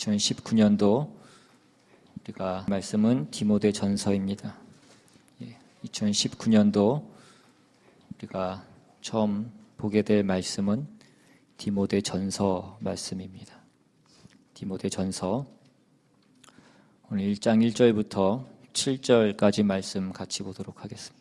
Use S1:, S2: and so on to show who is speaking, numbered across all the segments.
S1: 2019년도 우리가 말씀은 디모데 전서입니다. 2019년도 우리가 처음 보게 될 말씀은 디모데 전서 말씀입니다. 디모데 전서 오늘 1장 1절부터 7절까지 말씀 같이 보도록 하겠습니다.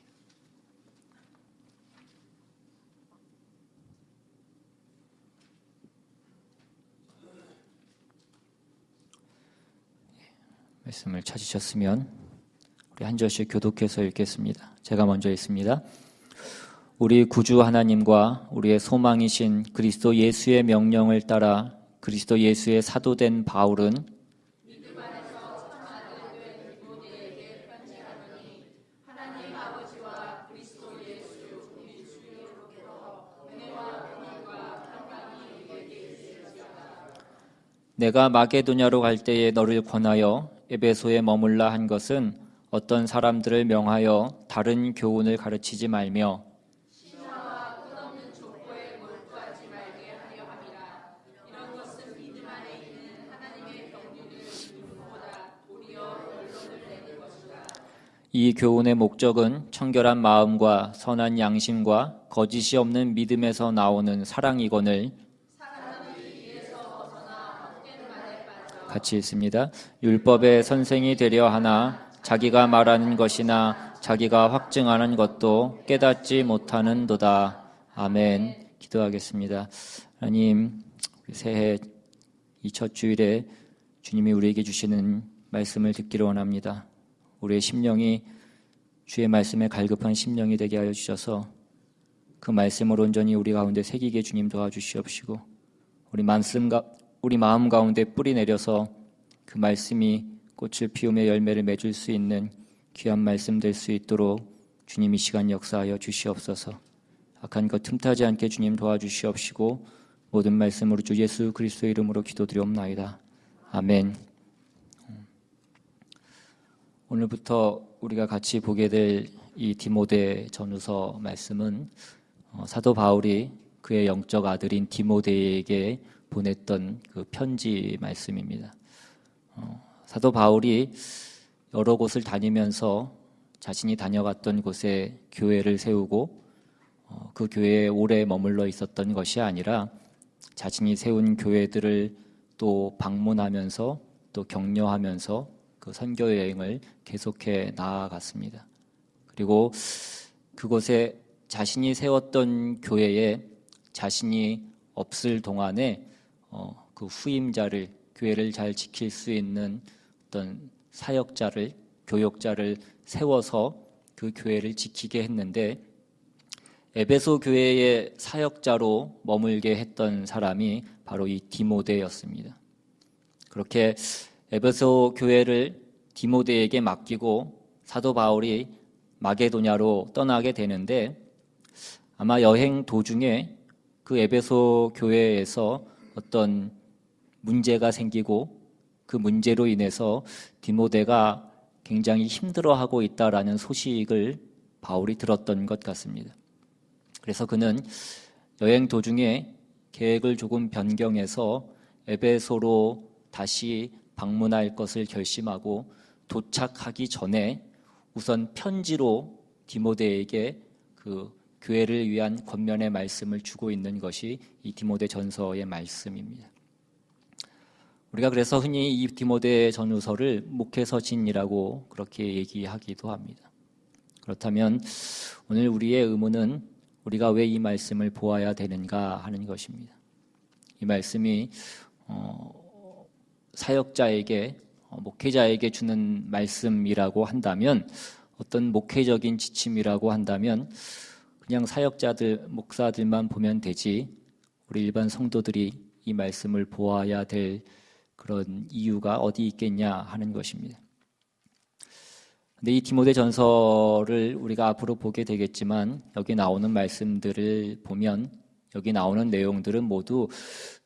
S1: 말씀을 찾으셨으면 우리 한 절씩 교독해서 읽겠습니다. 제가 먼저 읽습니다. 우리 구주 하나님과 우리의 소망이신 그리스도 예수의 명령을 따라 그리스도 예수의 사도된 바울은 믿음 안에서 아들된 디모데에게 편지하노니 하나님 아버지와 그리스도 예수 우리 주님으로부터 은혜와 평안과 평강이 너에게 있을지어다. 내가 마게도냐로 갈 때에 너를 권하여 에베소에 머물라 한 것은 어떤 사람들을 명하여 다른 교훈을 가르치지 말며 신화와 끝없는 족보에 몰두하지 말게 하려 함이라. 이런 것은 믿음 안에 있는 하나님의 경륜을 이루보다 도리어 결론을 내는 것이다. 이 교훈의 목적은 청결한 마음과 선한 양심과 거짓이 없는 믿음에서 나오는 사랑이거늘 같이 읽습니다. 율법의 선생이 되려 하나 자기가 말하는 것이나 자기가 확증하는 것도 깨닫지 못하는도다. 아멘. 기도하겠습니다. 하나님, 새해 이 첫 주일에 주님이 우리에게 주시는 말씀을 듣기를 원합니다. 우리의 심령이 주의 말씀에 갈급한 심령이 되게 하여 주셔서 그 말씀을 온전히 우리 가운데 새기게 주님 도와주시옵시고 우리 마음 가운데 뿌리 내려서 그 말씀이 꽃을 피우며 열매를 맺을 수 있는 귀한 말씀 될 수 있도록 주님 이 시간 역사하여 주시옵소서. 악한 것 틈타지 않게 주님 도와주시옵시고 모든 말씀으로 주 예수 그리스도의 이름으로 기도드리옵나이다. 아멘. 오늘부터 우리가 같이 보게 될 이 디모데 전후서 말씀은 사도 바울이 그의 영적 아들인 디모데에게 보냈던 그 편지 말씀입니다. 사도 바울이 여러 곳을 다니면서 자신이 다녀갔던 곳에 교회를 세우고 그 교회에 오래 머물러 있었던 것이 아니라 자신이 세운 교회들을 또 방문하면서 또 격려하면서 그 선교 여행을 계속해 나아갔습니다. 그리고 그곳에 자신이 세웠던 교회에 자신이 없을 동안에 그 후임자를 교회를 잘 지킬 수 있는 어떤 사역자를 교역자를 세워서 그 교회를 지키게 했는데 에베소 교회의 사역자로 머물게 했던 사람이 바로 이 디모데였습니다. 그렇게 에베소 교회를 디모데에게 맡기고 사도 바울이 마게도냐로 떠나게 되는데 아마 여행 도중에 그 에베소 교회에서 어떤 문제가 생기고 그 문제로 인해서 디모데가 굉장히 힘들어하고 있다라는 소식을 바울이 들었던 것 같습니다. 그래서 그는 여행 도중에 계획을 조금 변경해서 에베소로 다시 방문할 것을 결심하고 도착하기 전에 우선 편지로 디모데에게 그 교회를 위한 권면의 말씀을 주고 있는 것이 이 디모데 전서의 말씀입니다. 우리가 그래서 흔히 이 디모데 전후서를 목회서신이라고 그렇게 얘기하기도 합니다. 그렇다면 오늘 우리의 의문은 우리가 왜 이 말씀을 보아야 되는가 하는 것입니다. 이 말씀이 사역자에게 목회자에게 주는 말씀이라고 한다면 어떤 목회적인 지침이라고 한다면 그냥 사역자들, 목사들만 보면 되지 우리 일반 성도들이 이 말씀을 보아야 될 그런 이유가 어디 있겠냐 하는 것입니다. 근데 이 디모데 전서를 우리가 앞으로 보게 되겠지만 여기 나오는 말씀들을 보면 여기 나오는 내용들은 모두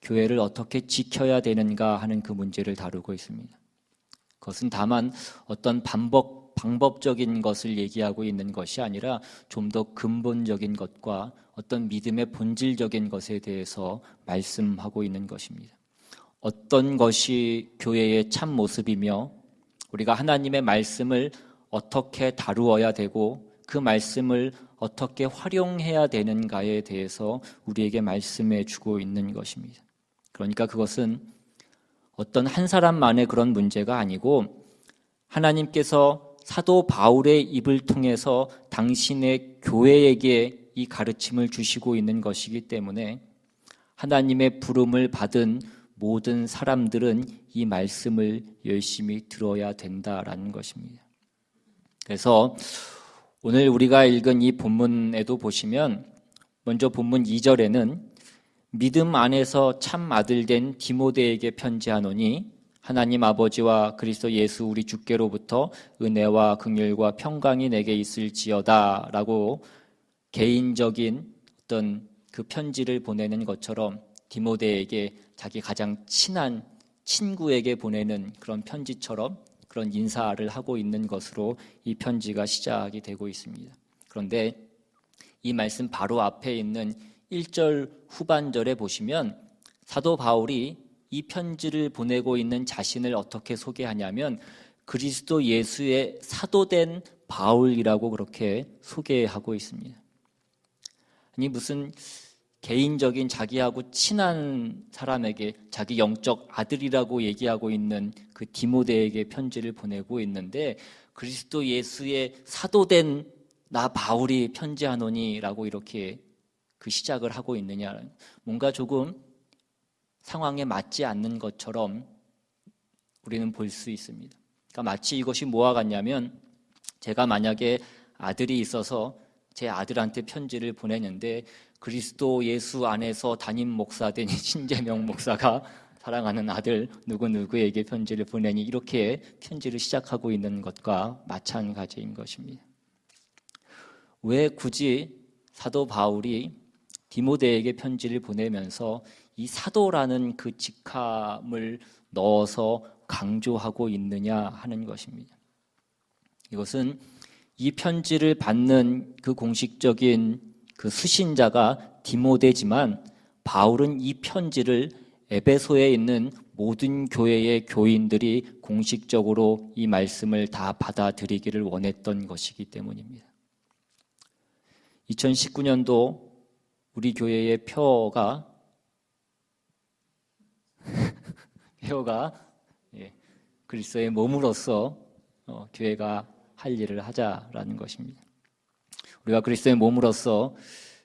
S1: 교회를 어떻게 지켜야 되는가 하는 그 문제를 다루고 있습니다. 그것은 다만 어떤 방법적인 것을 얘기하고 있는 것이 아니라 좀 더 근본적인 것과 어떤 믿음의 본질적인 것에 대해서 말씀하고 있는 것입니다. 어떤 것이 교회의 참 모습이며 우리가 하나님의 말씀을 어떻게 다루어야 되고 그 말씀을 어떻게 활용해야 되는가에 대해서 우리에게 말씀해 주고 있는 것입니다. 그러니까 그것은 어떤 한 사람만의 그런 문제가 아니고 하나님께서 사도 바울의 입을 통해서 당신의 교회에게 이 가르침을 주시고 있는 것이기 때문에 하나님의 부름을 받은 모든 사람들은 이 말씀을 열심히 들어야 된다라는 것입니다. 그래서 오늘 우리가 읽은 이 본문에도 보시면 먼저 본문 2절에는 믿음 안에서 참 아들 된 디모데에게 편지하노니 하나님 아버지와 그리스도 예수 우리 주께로부터 은혜와 긍휼과 평강이 내게 있을지어다 라고 개인적인 어떤 그 편지를 보내는 것처럼 디모데에게 자기 가장 친한 친구에게 보내는 그런 편지처럼 그런 인사를 하고 있는 것으로 이 편지가 시작이 되고 있습니다. 그런데 이 말씀 바로 앞에 있는 1절 후반절에 보시면 사도 바울이 이 편지를 보내고 있는 자신을 어떻게 소개하냐면 그리스도 예수의 사도된 바울이라고 그렇게 소개하고 있습니다. 아니 무슨 개인적인 자기하고 친한 사람에게 자기 영적 아들이라고 얘기하고 있는 그 디모데에게 편지를 보내고 있는데 그리스도 예수의 사도된 나 바울이 편지하노니라고 이렇게 그 시작을 하고 있느냐, 뭔가 조금 상황에 맞지 않는 것처럼 우리는 볼 수 있습니다. 그러니까 마치 이것이 뭐와 같냐면 제가 만약에 아들이 있어서 제 아들한테 편지를 보내는데 그리스도 예수 안에서 담임 목사된 신재명 목사가 사랑하는 아들 누구누구에게 편지를 보내니 이렇게 편지를 시작하고 있는 것과 마찬가지인 것입니다. 왜 굳이 사도 바울이 디모데에게 편지를 보내면서 이 사도라는 그 직함을 넣어서 강조하고 있느냐 하는 것입니다. 이것은 이 편지를 받는 그 공식적인 그 수신자가 디모데지만 바울은 이 편지를 에베소에 있는 모든 교회의 교인들이 공식적으로 이 말씀을 다 받아들이기를 원했던 것이기 때문입니다. 2019년도 우리 교회의 표어가 그리스도의 몸으로서 교회가 할 일을 하자라는 것입니다. 우리가 그리스도의 몸으로서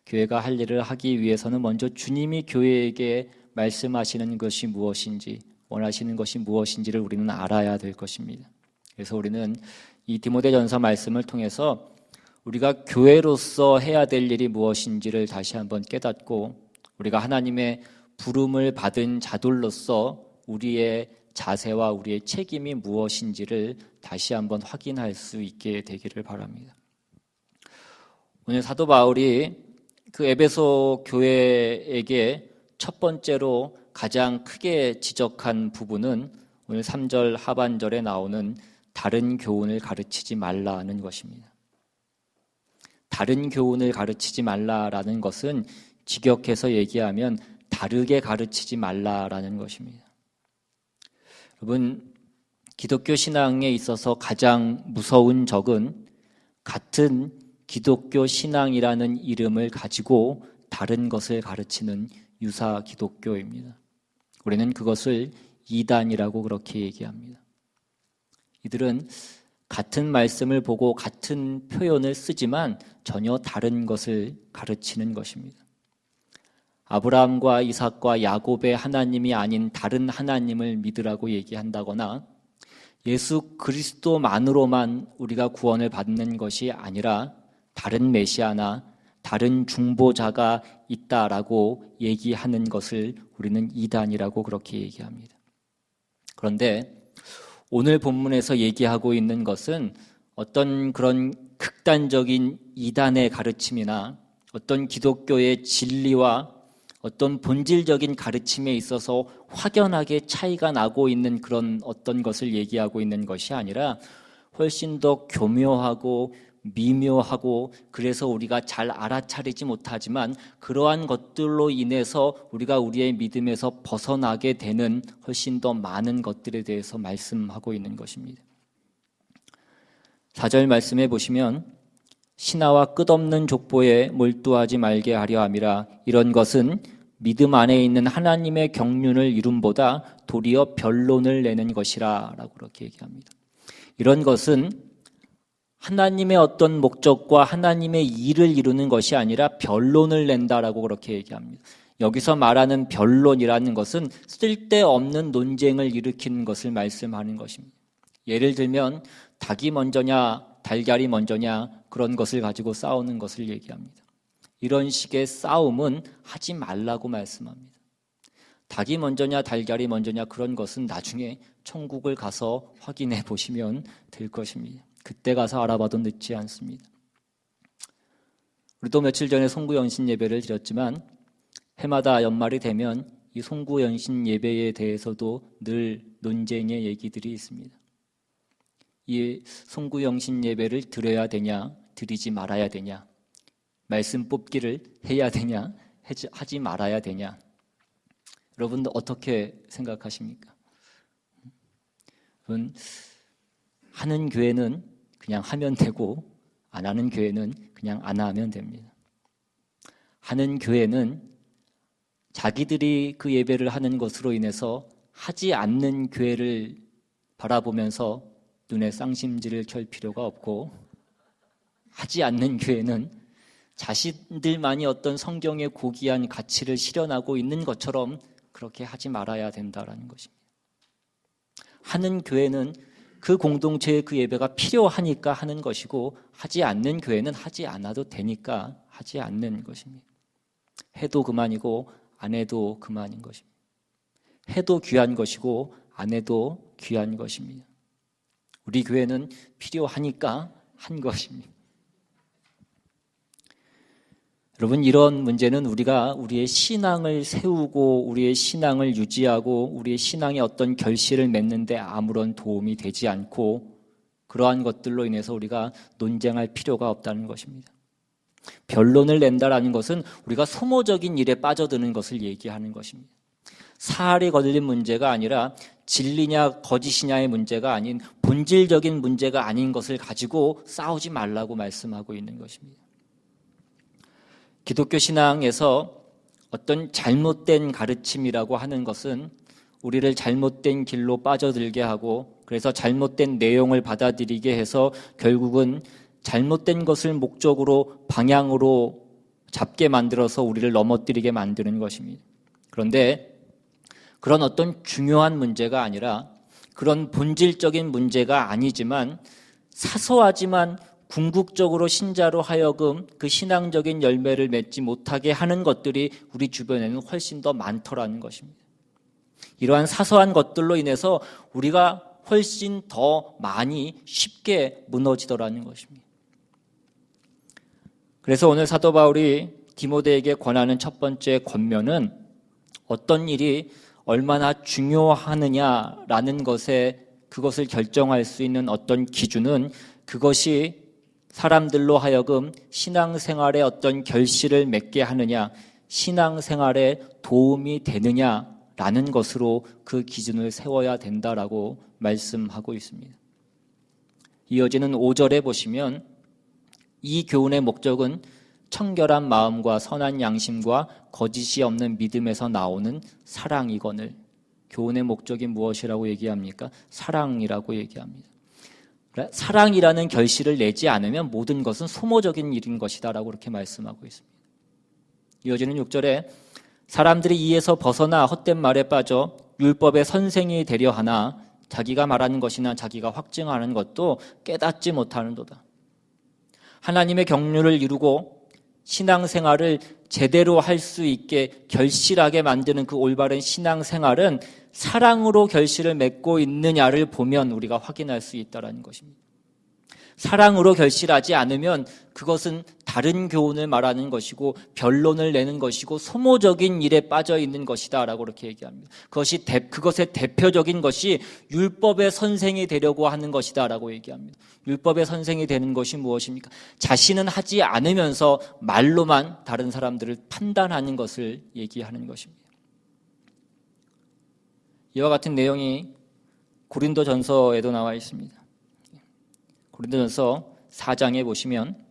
S1: 교회가 할 일을 하기 위해서는 먼저 주님이 교회에게 말씀하시는 것이 무엇인지, 원하시는 것이 무엇인지를 우리는 알아야 될 것입니다. 그래서 우리는 이 디모데전서 말씀을 통해서 우리가 교회로서 해야 될 일이 무엇인지를 다시 한번 깨닫고 우리가 하나님의 부름을 받은 자들로서 우리의 자세와 우리의 책임이 무엇인지를 다시 한번 확인할 수 있게 되기를 바랍니다. 오늘 사도 바울이 그 에베소 교회에게 첫 번째로 가장 크게 지적한 부분은 오늘 3절 하반절에 나오는 다른 교훈을 가르치지 말라는 것입니다. 다른 교훈을 가르치지 말라라는 것은 직역해서 얘기하면 다르게 가르치지 말라라는 것입니다. 여러분, 기독교 신앙에 있어서 가장 무서운 적은 같은 기독교 신앙이라는 이름을 가지고 다른 것을 가르치는 유사 기독교입니다. 우리는 그것을 이단이라고 그렇게 얘기합니다. 이들은 같은 말씀을 보고 같은 표현을 쓰지만 전혀 다른 것을 가르치는 것입니다. 아브라함과 이삭과 야곱의 하나님이 아닌 다른 하나님을 믿으라고 얘기한다거나 예수 그리스도만으로만 우리가 구원을 받는 것이 아니라 다른 메시아나 다른 중보자가 있다라고 얘기하는 것을 우리는 이단이라고 그렇게 얘기합니다. 그런데 오늘 본문에서 얘기하고 있는 것은 어떤 그런 극단적인 이단의 가르침이나 어떤 기독교의 진리와 어떤 본질적인 가르침에 있어서 확연하게 차이가 나고 있는 그런 어떤 것을 얘기하고 있는 것이 아니라 훨씬 더 교묘하고 미묘하고 그래서 우리가 잘 알아차리지 못하지만 그러한 것들로 인해서 우리가 우리의 믿음에서 벗어나게 되는 훨씬 더 많은 것들에 대해서 말씀하고 있는 것입니다. 4절 말씀해 보시면 신하와 끝없는 족보에 몰두하지 말게 하려 함이라. 이런 것은 믿음 안에 있는 하나님의 경륜을 이룸보다 도리어 변론을 내는 것이라 라고 그렇게 얘기합니다. 이런 것은 하나님의 어떤 목적과 하나님의 일을 이루는 것이 아니라 변론을 낸다라고 그렇게 얘기합니다. 여기서 말하는 변론이라는 것은 쓸데없는 논쟁을 일으키는 것을 말씀하는 것입니다. 예를 들면 닭이 먼저냐 달걀이 먼저냐 그런 것을 가지고 싸우는 것을 얘기합니다. 이런 식의 싸움은 하지 말라고 말씀합니다. 닭이 먼저냐 달걀이 먼저냐 그런 것은 나중에 천국을 가서 확인해 보시면 될 것입니다. 그때 가서 알아봐도 늦지 않습니다. 우리도 며칠 전에 송구연신 예배를 드렸지만 해마다 연말이 되면 이 송구연신 예배에 대해서도 늘 논쟁의 얘기들이 있습니다. 이 송구연신 예배를 드려야 되냐 드리지 말아야 되냐, 말씀 뽑기를 해야 되냐 하지 말아야 되냐, 여러분들 어떻게 생각하십니까? 여러분, 하는 교회는 그냥 하면 되고 안 하는 교회는 그냥 안 하면 됩니다. 하는 교회는 자기들이 그 예배를 하는 것으로 인해서 하지 않는 교회를 바라보면서 눈에 쌍심지를 켤 필요가 없고, 하지 않는 교회는 자신들만이 어떤 성경의 고귀한 가치를 실현하고 있는 것처럼 그렇게 하지 말아야 된다라는 것입니다. 하는 교회는 그 공동체의 그 예배가 필요하니까 하는 것이고, 하지 않는 교회는 하지 않아도 되니까 하지 않는 것입니다. 해도 그만이고 안 해도 그만인 것입니다. 해도 귀한 것이고 안 해도 귀한 것입니다. 우리 교회는 필요하니까 한 것입니다. 여러분, 이런 문제는 우리가 우리의 신앙을 세우고 우리의 신앙을 유지하고 우리의 신앙의 어떤 결실을 맺는데 아무런 도움이 되지 않고, 그러한 것들로 인해서 우리가 논쟁할 필요가 없다는 것입니다. 변론을 낸다라는 것은 우리가 소모적인 일에 빠져드는 것을 얘기하는 것입니다. 살이 걸린 문제가 아니라 진리냐 거짓이냐의 문제가 아닌 본질적인 문제가 아닌 것을 가지고 싸우지 말라고 말씀하고 있는 것입니다. 기독교 신앙에서 어떤 잘못된 가르침이라고 하는 것은 우리를 잘못된 길로 빠져들게 하고, 그래서 잘못된 내용을 받아들이게 해서 결국은 잘못된 것을 목적으로 방향으로 잡게 만들어서 우리를 넘어뜨리게 만드는 것입니다. 그런데 그런 어떤 중요한 문제가 아니라, 그런 본질적인 문제가 아니지만 사소하지만 궁극적으로 신자로 하여금 그 신앙적인 열매를 맺지 못하게 하는 것들이 우리 주변에는 훨씬 더 많더라는 것입니다. 이러한 사소한 것들로 인해서 우리가 훨씬 더 많이 쉽게 무너지더라는 것입니다. 그래서 오늘 사도 바울이 디모데에게 권하는 첫 번째 권면은 어떤 일이 얼마나 중요하느냐라는 그것을 결정할 수 있는 어떤 기준은 그것이 사람들로 하여금 신앙생활에 어떤 결실을 맺게 하느냐, 신앙생활에 도움이 되느냐라는 것으로 그 기준을 세워야 된다라고 말씀하고 있습니다. 이어지는 5절에 보시면 이 교훈의 목적은 청결한 마음과 선한 양심과 거짓이 없는 믿음에서 나오는 사랑이거늘. 교훈의 목적이 무엇이라고 얘기합니까? 사랑이라고 얘기합니다. 사랑이라는 결실을 내지 않으면 모든 것은 소모적인 일인 것이다 라고 그렇게 말씀하고 있습니다. 이어지는 6절에 사람들이 이에서 벗어나 헛된 말에 빠져 율법의 선생이 되려 하나 자기가 말하는 것이나 자기가 확증하는 것도 깨닫지 못하는도다. 하나님의 경륜을 이루고 신앙생활을 제대로 할 수 있게 결실하게 만드는 그 올바른 신앙생활은 사랑으로 결실을 맺고 있느냐를 보면 우리가 확인할 수 있다는 것입니다. 사랑으로 결실하지 않으면 그것은 다른 교훈을 말하는 것이고 변론을 내는 것이고 소모적인 일에 빠져 있는 것이다라고 그렇게 얘기합니다. 그것의 대표적인 것이 율법의 선생이 되려고 하는 것이다라고 얘기합니다. 율법의 선생이 되는 것이 무엇입니까? 자신은 하지 않으면서 말로만 다른 사람들을 판단하는 것을 얘기하는 것입니다. 이와 같은 내용이 고린도전서에도 나와 있습니다. 고린도전서 4장에 보시면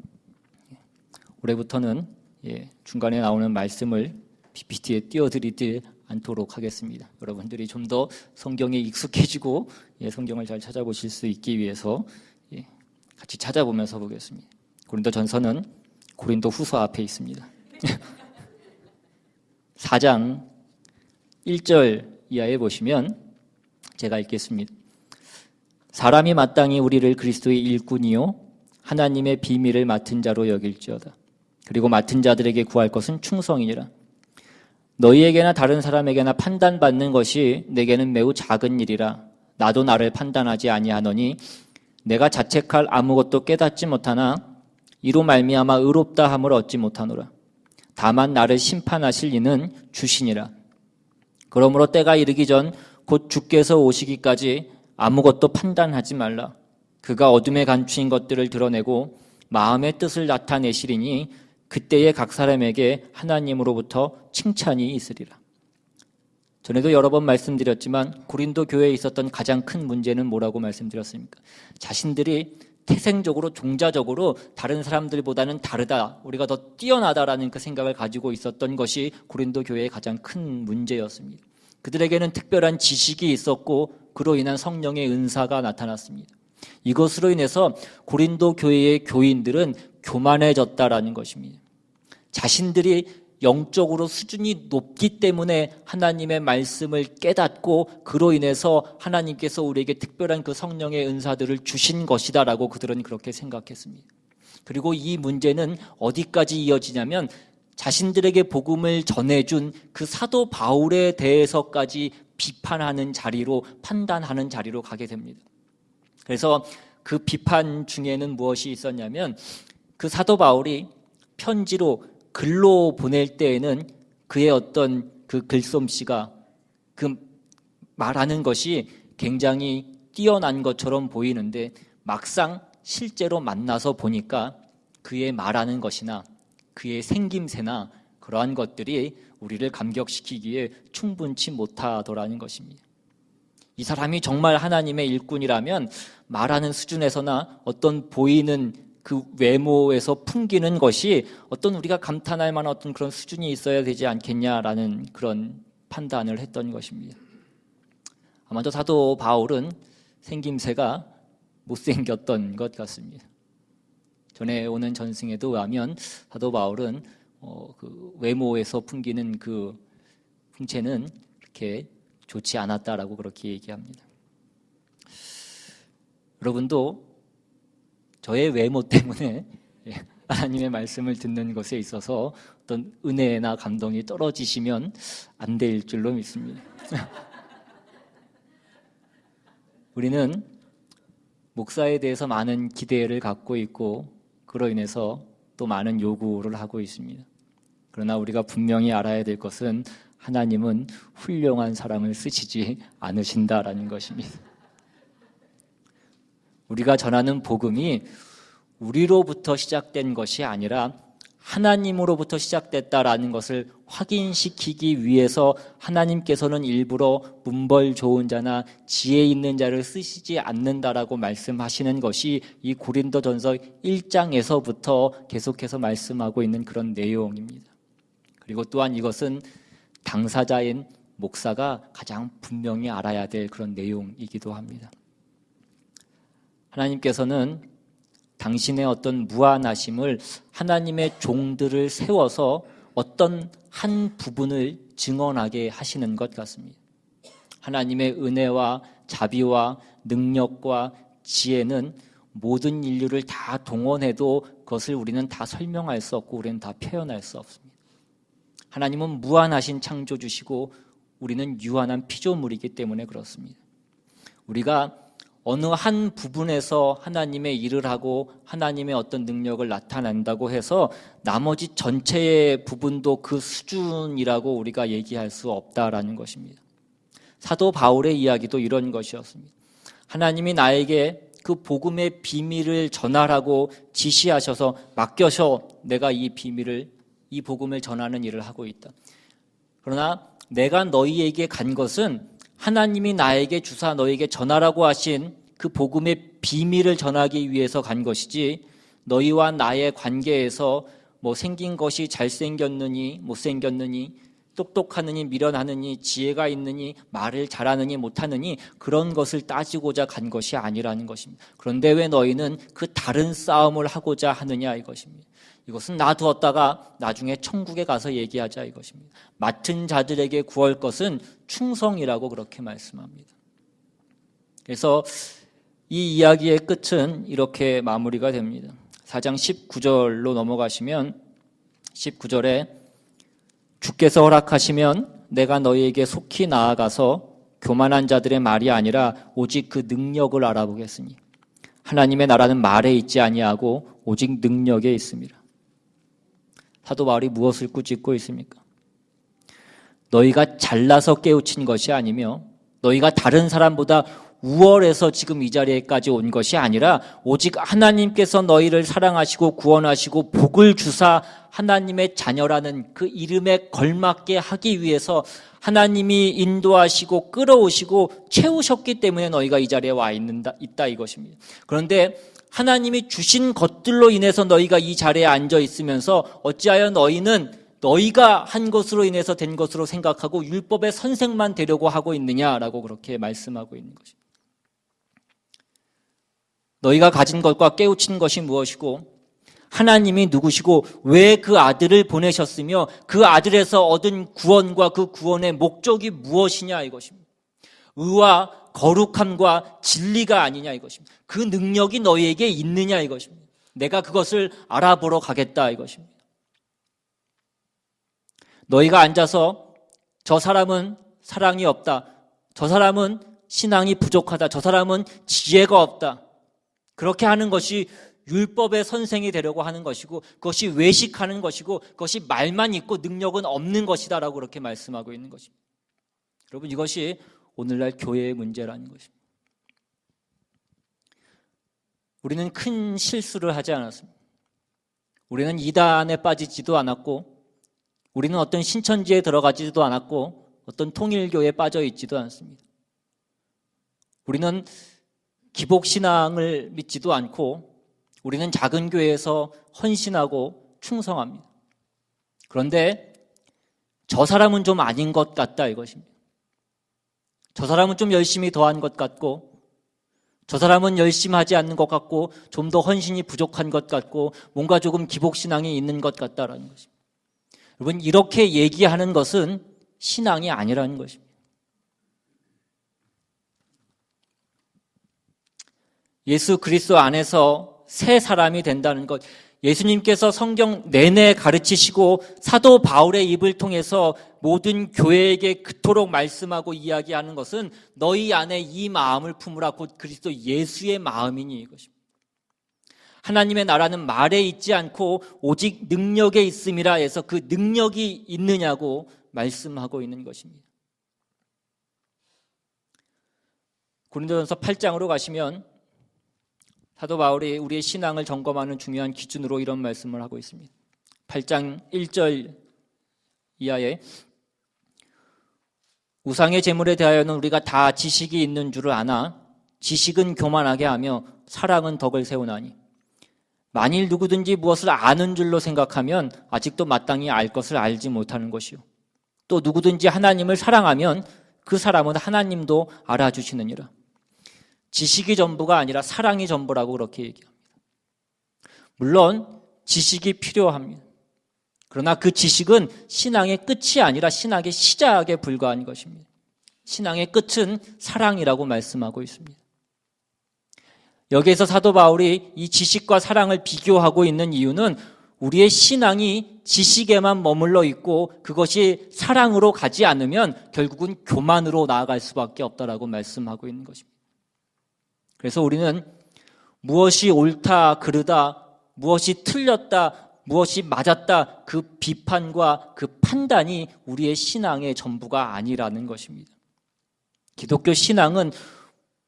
S1: 올해부터는 중간에 나오는 말씀을 PPT에 띄워드리지 않도록 하겠습니다. 여러분들이 좀 더 성경에 익숙해지고 성경을 잘 찾아보실 수 있기 위해서 같이 찾아보면서 보겠습니다. 고린도전서는 고린도후서 앞에 있습니다. 4장 1절 이하에 보시면 제가 읽겠습니다. 사람이 마땅히 우리를 그리스도의 일꾼이요 하나님의 비밀을 맡은 자로 여길지어다. 그리고 맡은 자들에게 구할 것은 충성이니라. 너희에게나 다른 사람에게나 판단받는 것이 내게는 매우 작은 일이라. 나도 나를 판단하지 아니하노니 내가 자책할 아무것도 깨닫지 못하나 이로 말미암아 의롭다 함을 얻지 못하노라. 다만 나를 심판하실 이는 주시니라. 그러므로 때가 이르기 전 곧 주께서 오시기까지 아무것도 판단하지 말라. 그가 어둠에 감추인 것들을 드러내고 마음의 뜻을 나타내시리니 그때에 각 사람에게 하나님으로부터 칭찬이 있으리라. 전에도 여러 번 말씀드렸지만 고린도 교회에 있었던 가장 큰 문제는 뭐라고 말씀드렸습니까? 자신들이 태생적으로 종자적으로 다른 사람들보다는 다르다, 우리가 더 뛰어나다라는 그 생각을 가지고 있었던 것이 고린도 교회의 가장 큰 문제였습니다. 그들에게는 특별한 지식이 있었고 그로 인한 성령의 은사가 나타났습니다. 이것으로 인해서 고린도 교회의 교인들은 교만해졌다라는 것입니다. 자신들이 영적으로 수준이 높기 때문에 하나님의 말씀을 깨닫고 그로 인해서 하나님께서 우리에게 특별한 그 성령의 은사들을 주신 것이다라고 그들은 그렇게 생각했습니다. 그리고 이 문제는 어디까지 이어지냐면 자신들에게 복음을 전해준 그 사도 바울에 대해서까지 비판하는 자리로, 판단하는 자리로 가게 됩니다. 그래서 그 비판 중에는 무엇이 있었냐면 그 사도 바울이 편지로 글로 보낼 때에는 그의 어떤 그 글솜씨가, 그 말하는 것이 굉장히 뛰어난 것처럼 보이는데 막상 실제로 만나서 보니까 그의 말하는 것이나 그의 생김새나 그러한 것들이 우리를 감격시키기에 충분치 못하더라는 것입니다. 이 사람이 정말 하나님의 일꾼이라면 말하는 수준에서나 어떤 보이는 그 외모에서 풍기는 것이 어떤 우리가 감탄할 만한 어떤 그런 수준이 있어야 되지 않겠냐라는 그런 판단을 했던 것입니다. 아마도 사도 바울은 생김새가 못생겼던 것 같습니다. 전에 오는 전승에도 의하면 사도 바울은 그 외모에서 풍기는 그 풍채는 그렇게 좋지 않았다라고 그렇게 얘기합니다. 여러분도 저의 외모 때문에 하나님의 말씀을 듣는 것에 있어서 어떤 은혜나 감동이 떨어지시면 안 될 줄로 믿습니다. 우리는 목사에 대해서 많은 기대를 갖고 있고 그로 인해서 또 많은 요구를 하고 있습니다. 그러나 우리가 분명히 알아야 될 것은 하나님은 훌륭한 사람을 쓰시지 않으신다라는 것입니다. 우리가 전하는 복음이 우리로부터 시작된 것이 아니라 하나님으로부터 시작됐다라는 것을 확인시키기 위해서 하나님께서는 일부러 문벌 좋은 자나 지혜 있는 자를 쓰시지 않는다라고 말씀하시는 것이 이 고린도전서 1장에서부터 계속해서 말씀하고 있는 그런 내용입니다. 그리고 또한 이것은 당사자인 목사가 가장 분명히 알아야 될 그런 내용이기도 합니다. 하나님께서는 당신의 어떤 무한하심을 하나님의 종들을 세워서 어떤 한 부분을 증언하게 하시는 것 같습니다. 하나님의 은혜와 자비와 능력과 지혜는 모든 인류를 다 동원해도 그것을 우리는 다 설명할 수 없고 우리는 다 표현할 수 없습니다. 하나님은 무한하신 창조주시고 우리는 유한한 피조물이기 때문에 그렇습니다. 우리가 어느 한 부분에서 하나님의 일을 하고 하나님의 어떤 능력을 나타낸다고 해서 나머지 전체의 부분도 그 수준이라고 우리가 얘기할 수 없다라는 것입니다. 사도 바울의 이야기도 이런 것이었습니다. 하나님이 나에게 그 복음의 비밀을 전하라고 지시하셔서 맡겨서 내가 이 비밀을, 이 복음을 전하는 일을 하고 있다. 그러나 내가 너희에게 간 것은 하나님이 나에게 주사 너희에게 전하라고 하신 그 복음의 비밀을 전하기 위해서 간 것이지, 너희와 나의 관계에서 뭐 생긴 것이 잘생겼느니 못생겼느니, 똑똑하느니 미련하느니, 지혜가 있느니, 말을 잘하느니 못하느니, 그런 것을 따지고자 간 것이 아니라는 것입니다. 그런데 왜 너희는 그 다른 싸움을 하고자 하느냐 이것입니다. 이것은 놔두었다가 나중에 천국에 가서 얘기하자 이것입니다. 맡은 자들에게 구할 것은 충성이라고 그렇게 말씀합니다. 그래서 이 이야기의 끝은 이렇게 마무리가 됩니다. 4장 19절로 넘어가시면 19절에 주께서 허락하시면 내가 너희에게 속히 나아가서 교만한 자들의 말이 아니라 오직 그 능력을 알아보겠으니 하나님의 나라는 말에 있지 아니하고 오직 능력에 있습니다. 사도 바울이 무엇을 꾸짖고 있습니까? 너희가 잘나서 깨우친 것이 아니며 너희가 다른 사람보다 우월해서 지금 이 자리에까지 온 것이 아니라 오직 하나님께서 너희를 사랑하시고 구원하시고 복을 주사 하나님의 자녀라는 그 이름에 걸맞게 하기 위해서 하나님이 인도하시고 끌어오시고 채우셨기 때문에 너희가 이 자리에 와 있다 이것입니다. 그런데 하나님이 주신 것들로 인해서 너희가 이 자리에 앉아 있으면서 어찌하여 너희는 너희가 한 것으로 인해서 된 것으로 생각하고 율법의 선생만 되려고 하고 있느냐라고 그렇게 말씀하고 있는 것입니다. 너희가 가진 것과 깨우친 것이 무엇이고 하나님이 누구시고 왜 그 아들을 보내셨으며 그 아들에서 얻은 구원과 그 구원의 목적이 무엇이냐 이것입니다. 의와 거룩함과 진리가 아니냐 이것입니다. 그 능력이 너희에게 있느냐 이것입니다. 내가 그것을 알아보러 가겠다 이것입니다. 너희가 앉아서 저 사람은 사랑이 없다, 저 사람은 신앙이 부족하다, 저 사람은 지혜가 없다, 그렇게 하는 것이 율법의 선생이 되려고 하는 것이고 그것이 외식하는 것이고 그것이 말만 있고 능력은 없는 것이다 라고 그렇게 말씀하고 있는 것입니다. 여러분, 이것이 오늘날 교회의 문제라는 것입니다. 우리는 큰 실수를 하지 않았습니다. 우리는 이단에 빠지지도 않았고 우리는 어떤 신천지에 들어가지도 않았고 어떤 통일교에 빠져 있지도 않습니다. 우리는 기복신앙을 믿지도 않고 우리는 작은 교회에서 헌신하고 충성합니다. 그런데 저 사람은 좀 아닌 것 같다 이것입니다. 저 사람은 좀 열심히 더한 것 같고 저 사람은 열심히 하지 않는 것 같고 좀 더 헌신이 부족한 것 같고 뭔가 조금 기복신앙이 있는 것 같다라는 것입니다. 여러분, 이렇게 얘기하는 것은 신앙이 아니라는 것입니다. 예수 그리스도 안에서 새 사람이 된다는 것, 예수님께서 성경 내내 가르치시고 사도 바울의 입을 통해서 모든 교회에게 그토록 말씀하고 이야기하는 것은 너희 안에 이 마음을 품으라 곧 그리스도 예수의 마음이니 이것입니다. 하나님의 나라는 말에 있지 않고 오직 능력에 있음이라 해서 그 능력이 있느냐고 말씀하고 있는 것입니다. 고린도전서 8장으로 가시면 사도 바울이 우리의 신앙을 점검하는 중요한 기준으로 이런 말씀을 하고 있습니다. 8장 1절 이하에 우상의 제물에 대하여는 우리가 다 지식이 있는 줄을 아나 지식은 교만하게 하며 사랑은 덕을 세우나니 만일 누구든지 무엇을 아는 줄로 생각하면 아직도 마땅히 알 것을 알지 못하는 것이요 또 누구든지 하나님을 사랑하면 그 사람은 하나님도 알아주시느니라. 지식이 전부가 아니라 사랑이 전부라고 그렇게 얘기합니다. 물론 지식이 필요합니다. 그러나 그 지식은 신앙의 끝이 아니라 신앙의 시작에 불과한 것입니다. 신앙의 끝은 사랑이라고 말씀하고 있습니다. 여기에서 사도 바울이 이 지식과 사랑을 비교하고 있는 이유는 우리의 신앙이 지식에만 머물러 있고 그것이 사랑으로 가지 않으면 결국은 교만으로 나아갈 수밖에 없다라고 말씀하고 있는 것입니다. 그래서 우리는 무엇이 옳다, 그르다, 무엇이 틀렸다, 무엇이 맞았다, 그 비판과 그 판단이 우리의 신앙의 전부가 아니라는 것입니다. 기독교 신앙은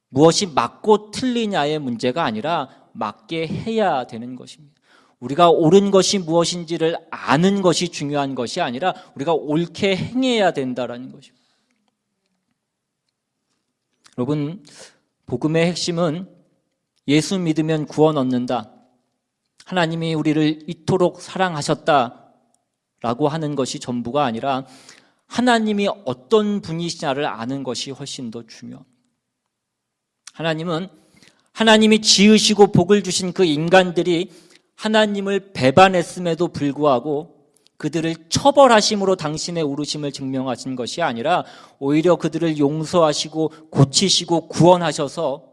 S1: 무엇이 맞고 틀리냐의 문제가 아니라 맞게 해야 되는 것입니다. 우리가 옳은 것이 무엇인지를 아는 것이 중요한 것이 아니라 우리가 옳게 행해야 된다는 것입니다. 여러분, 복음의 핵심은 예수 믿으면 구원 얻는다, 하나님이 우리를 이토록 사랑하셨다라고 하는 것이 전부가 아니라 하나님이 어떤 분이시냐를 아는 것이 훨씬 더 중요합니다. 하나님은 하나님이 지으시고 복을 주신 그 인간들이 하나님을 배반했음에도 불구하고 그들을 처벌하심으로 당신의 오르심을 증명하신 것이 아니라 오히려 그들을 용서하시고 고치시고 구원하셔서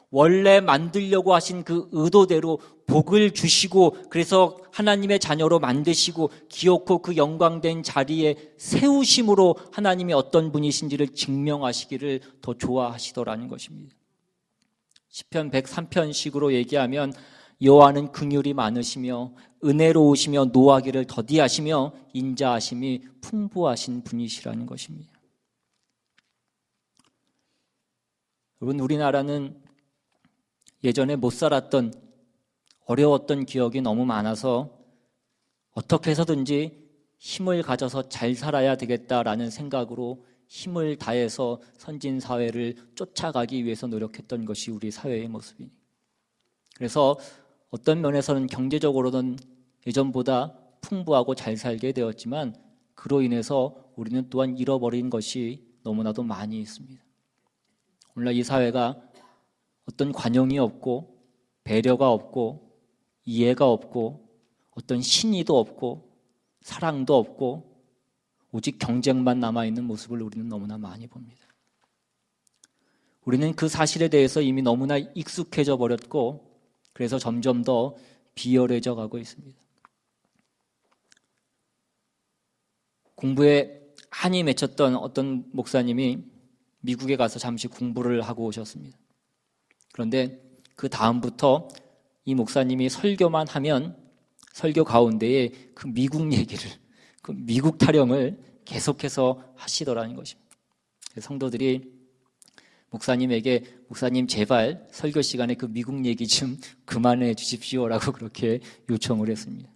S1: 원래 만들려고 하신 그 의도대로 복을 주시고 그래서 하나님의 자녀로 만드시고 기어코 그 영광된 자리에 세우심으로 하나님이 어떤 분이신지를 증명하시기를 더 좋아하시더라는 것입니다. 시편 103편식으로 얘기하면 여호와는 긍휼이 많으시며 은혜로우시며 노하기를 더디하시며 인자하심이 풍부하신 분이시라는 것입니다. 여러분, 우리나라는 예전에 못 살았던 어려웠던 기억이 너무 많아서 어떻게 해서든지 힘을 가져서 잘 살아야 되겠다라는 생각으로 힘을 다해서 선진 사회를 쫓아가기 위해서 노력했던 것이 우리 사회의 모습이니. 그래서 어떤 면에서는 경제적으로는 예전보다 풍부하고 잘 살게 되었지만 그로 인해서 우리는 또한 잃어버린 것이 너무나도 많이 있습니다. 오늘날 이 사회가 어떤 관용이 없고 배려가 없고 이해가 없고 어떤 신의도 없고 사랑도 없고 오직 경쟁만 남아있는 모습을 우리는 너무나 많이 봅니다. 우리는 그 사실에 대해서 이미 너무나 익숙해져 버렸고 그래서 점점 더 비열해져 가고 있습니다. 공부에 한이 맺혔던 어떤 목사님이 미국에 가서 잠시 공부를 하고 오셨습니다. 그런데 그 다음부터 이 목사님이 설교만 하면 설교 가운데에 그 미국 얘기를, 그 미국 타령을 계속해서 하시더라는 것입니다. 성도들이 목사님에게 목사님 제발 설교 시간에 그 미국 얘기 좀 그만해 주십시오라고 그렇게 요청을 했습니다.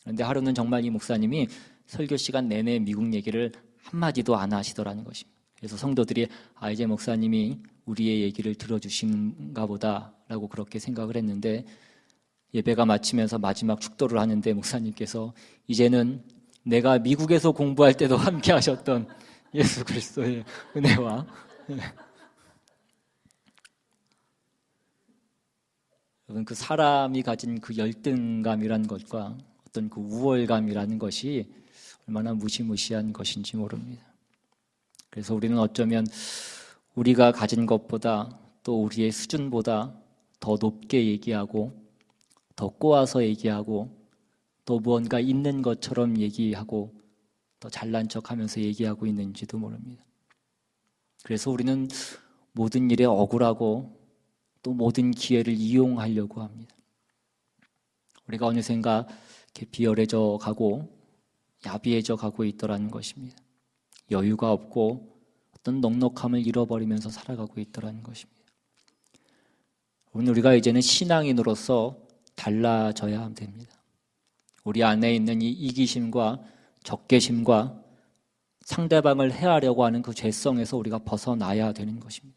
S1: 그런데 하루는 정말 이 목사님이 설교 시간 내내 미국 얘기를 한마디도 안 하시더라는 것입니다. 그래서 성도들이 이제 목사님이 우리의 얘기를 들어주신가 보다라고 그렇게 생각을 했는데 예배가 마치면서 마지막 축도를 하는데 목사님께서 이제는 내가 미국에서 공부할 때도 함께 하셨던 예수 그리스도의 은혜와 여러분, 그 사람이 가진 그 열등감이라는 것과 어떤 그 우월감이라는 것이 얼마나 무시무시한 것인지 모릅니다. 그래서 우리는 어쩌면 우리가 가진 것보다 또 우리의 수준보다 더 높게 얘기하고 더 꼬아서 얘기하고 또 무언가 있는 것처럼 얘기하고 더 잘난 척하면서 얘기하고 있는지도 모릅니다. 그래서 우리는 모든 일에 억울하고 또 모든 기회를 이용하려고 합니다. 우리가 어느샌가 이렇게 비열해져 가고 야비해져 가고 있더라는 것입니다. 여유가 없고 어떤 넉넉함을 잃어버리면서 살아가고 있더라는 것입니다. 오늘 우리가 이제는 신앙인으로서 달라져야 됩니다. 우리 안에 있는 이 이기심과 적개심과 상대방을 해하려고 하는 그 죄성에서 우리가 벗어나야 되는 것입니다.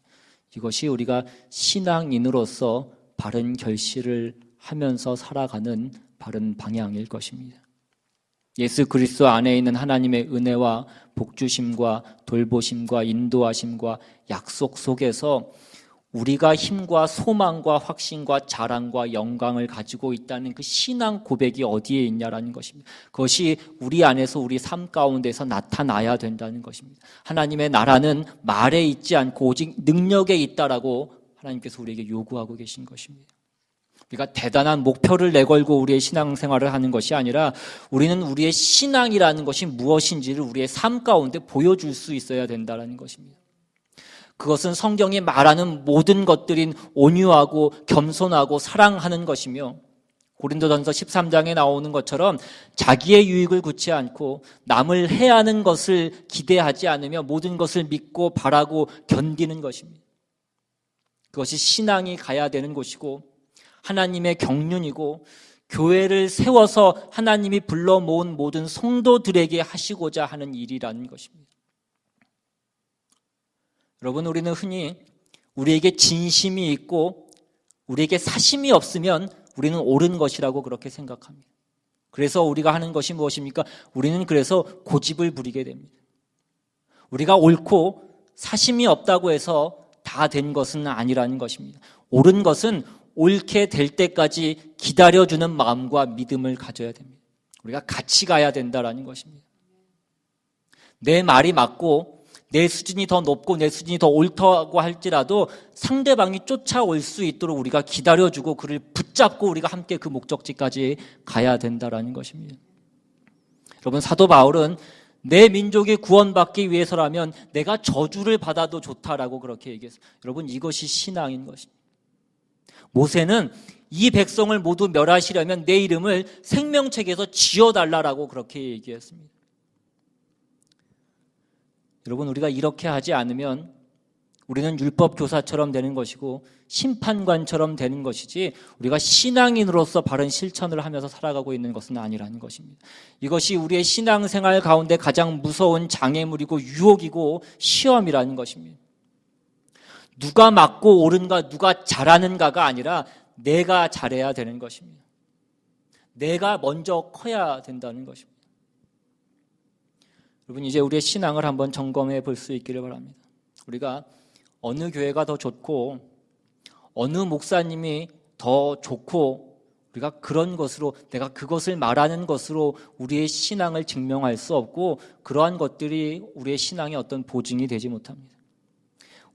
S1: 이것이 우리가 신앙인으로서 바른 결실을 하면서 살아가는 바른 방향일 것입니다. 예수 그리스도 안에 있는 하나님의 은혜와 복주심과 돌보심과 인도하심과 약속 속에서 우리가 힘과 소망과 확신과 자랑과 영광을 가지고 있다는 그 신앙 고백이 어디에 있냐라는 것입니다. 그것이 우리 안에서 우리 삶 가운데서 나타나야 된다는 것입니다. 하나님의 나라는 말에 있지 않고 오직 능력에 있다라고 하나님께서 우리에게 요구하고 계신 것입니다. 우리가 대단한 목표를 내걸고 우리의 신앙생활을 하는 것이 아니라 우리는 우리의 신앙이라는 것이 무엇인지를 우리의 삶 가운데 보여줄 수 있어야 된다는 것입니다. 그것은 성경이 말하는 모든 것들인 온유하고 겸손하고 사랑하는 것이며, 고린도전서 13장에 나오는 것처럼 자기의 유익을 굳지 않고 남을 해하는 것을 기대하지 않으며 모든 것을 믿고 바라고 견디는 것입니다. 그것이 신앙이 가야 되는 곳이고 하나님의 경륜이고 교회를 세워서 하나님이 불러 모은 모든 성도들에게 하시고자 하는 일이라는 것입니다. 여러분, 우리는 흔히 우리에게 진심이 있고 우리에게 사심이 없으면 우리는 옳은 것이라고 그렇게 생각합니다. 그래서 우리가 하는 것이 무엇입니까? 우리는 그래서 고집을 부리게 됩니다. 우리가 옳고 사심이 없다고 해서 다 된 것은 아니라는 것입니다. 옳은 것은 옳게 될 때까지 기다려주는 마음과 믿음을 가져야 됩니다. 우리가 같이 가야 된다는 것입니다. 내 말이 맞고 내 수준이 더 높고 내 수준이 더 옳다고 할지라도 상대방이 쫓아올 수 있도록 우리가 기다려주고 그를 붙잡고 우리가 함께 그 목적지까지 가야 된다는 것입니다. 여러분, 사도 바울은 내 민족이 구원받기 위해서라면 내가 저주를 받아도 좋다라고 그렇게 얘기했어요. 여러분, 이것이 신앙인 것입니다. 모세는 이 백성을 모두 멸하시려면 내 이름을 생명책에서 지어달라고 그렇게 얘기했습니다. 여러분, 우리가 이렇게 하지 않으면 우리는 율법 교사처럼 되는 것이고 심판관처럼 되는 것이지 우리가 신앙인으로서 바른 실천을 하면서 살아가고 있는 것은 아니라는 것입니다. 이것이 우리의 신앙생활 가운데 가장 무서운 장애물이고 유혹이고 시험이라는 것입니다. 누가 맞고 옳은가, 누가 잘하는가가 아니라 내가 잘해야 되는 것입니다. 내가 먼저 커야 된다는 것입니다. 여러분, 이제 우리의 신앙을 한번 점검해 볼 수 있기를 바랍니다. 우리가 어느 교회가 더 좋고 어느 목사님이 더 좋고 우리가 그런 것으로, 내가 그것을 말하는 것으로 우리의 신앙을 증명할 수 없고 그러한 것들이 우리의 신앙의 어떤 보증이 되지 못합니다.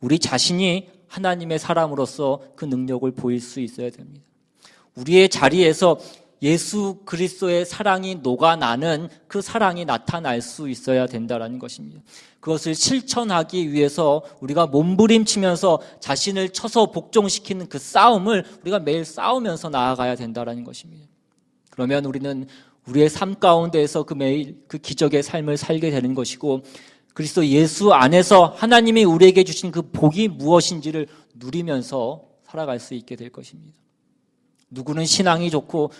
S1: 우리 자신이 하나님의 사람으로서 그 능력을 보일 수 있어야 됩니다. 우리의 자리에서 예수 그리스도의 사랑이 녹아나는 그 사랑이 나타날 수 있어야 된다는 것입니다. 그것을 실천하기 위해서 우리가 몸부림치면서 자신을 쳐서 복종시키는 그 싸움을 우리가 매일 싸우면서 나아가야 된다는 것입니다. 그러면 우리는 우리의 삶 가운데에서 그 매일 그 기적의 삶을 살게 되는 것이고 그리스도 예수 안에서 하나님이 우리에게 주신 그 복이 무엇인지를 누리면서 살아갈 수 있게 될 것입니다. 누구는 신앙이 좋고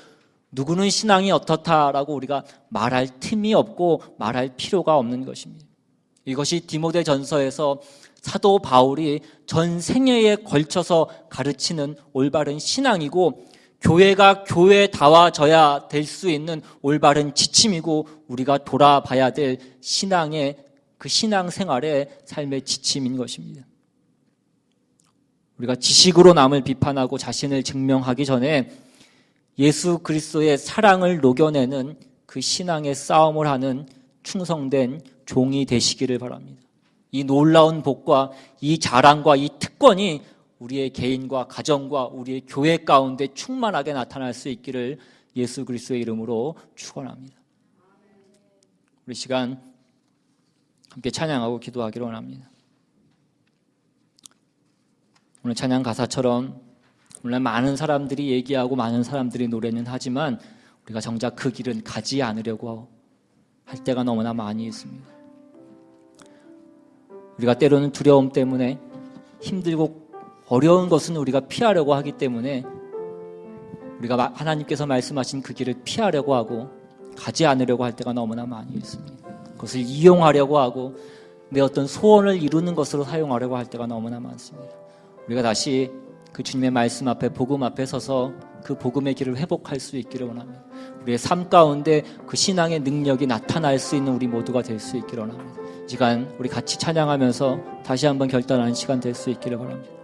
S1: 누구는 신앙이 어떻다라고 우리가 말할 틈이 없고 말할 필요가 없는 것입니다. 이것이 디모데전서에서 사도 바울이 전 생애에 걸쳐서 가르치는 올바른 신앙이고 교회가 교회다워져야 될 수 있는 올바른 지침이고 우리가 돌아봐야 될 신앙의 그 신앙생활의 삶의 지침인 것입니다. 우리가 지식으로 남을 비판하고 자신을 증명하기 전에 예수 그리스도의 사랑을 녹여내는 그 신앙의 싸움을 하는 충성된 종이 되시기를 바랍니다. 이 놀라운 복과 이 자랑과 이 특권이 우리의 개인과 가정과 우리의 교회 가운데 충만하게 나타날 수 있기를 예수 그리스도의 이름으로 축원합니다. 우리 시간 함께 찬양하고 기도하기를 원합니다. 오늘 찬양 가사처럼 물론 많은 사람들이 얘기하고 많은 사람들이 노래는 하지만 우리가 정작 그 길은 가지 않으려고 할 때가 너무나 많이 있습니다. 우리가 때로는 두려움 때문에 힘들고 어려운 것은 우리가 피하려고 하기 때문에 우리가 하나님께서 말씀하신 그 길을 피하려고 하고 가지 않으려고 할 때가 너무나 많이 있습니다. 그것을 이용하려고 하고 내 어떤 소원을 이루는 것으로 사용하려고 할 때가 너무나 많습니다. 우리가 다시 그 주님의 말씀 앞에 복음 앞에 서서 그 복음의 길을 회복할 수 있기를 원합니다. 우리의 삶 가운데 그 신앙의 능력이 나타날 수 있는 우리 모두가 될 수 있기를 원합니다. 이 시간 우리 같이 찬양하면서 다시 한번 결단하는 시간 될 수 있기를 바랍니다.